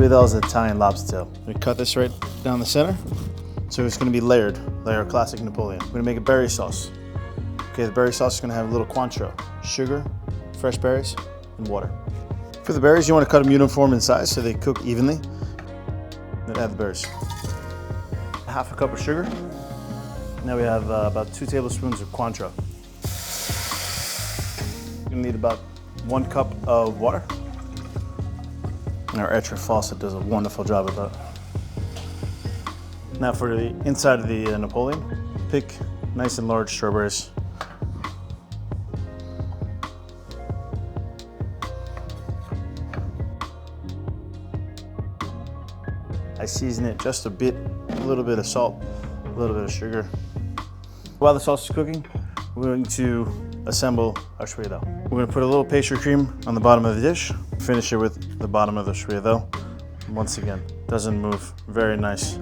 Sfogliatella is Italian lobster tail. We cut this right down the center. So it's gonna be layered, like our classic Napoleon. We're gonna make a berry sauce. Okay, the berry sauce is gonna have a little Cointreau, sugar, fresh berries, and water. For the berries, you wanna cut them uniform in size so they cook evenly. Then add the berries. Half a cup of sugar. Now we have about 2 tablespoons of Cointreau. You're gonna need about 1 cup of water. And our Etre faucet does a wonderful job of that. Now for the inside of the Napoleon, pick nice and large strawberries. I season it just a little bit of salt, a little bit of sugar. While the sauce is cooking, we're going to assemble our sfogliatella. We're going to put a little pastry cream on the bottom of the dish, finish it with the bottom of the sfogliatella. Once again, doesn't move, very nice.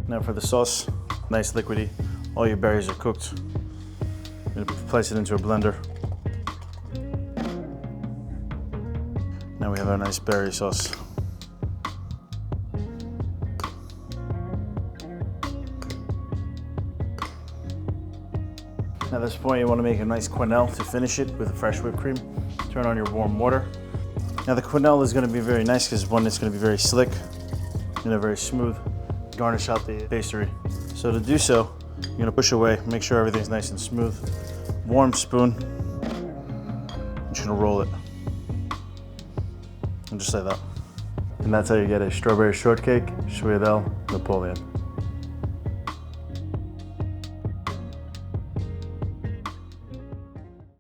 Now for the sauce, nice liquidy. All your berries are cooked. I'm going to place it into a blender. Now we have our nice berry sauce. At this point, you want to make a nice quenelle to finish it with a fresh whipped cream. Turn on your warm water. Now the quenelle is going to be very nice because one, it's going to be very slick and very smooth. Garnish out the pastry. So to do so, you're going to push away, make sure everything's nice and smooth. Warm spoon. I'm just going to roll it. And just like that. And that's how you get a strawberry shortcake, Sfogliatella Napoleon.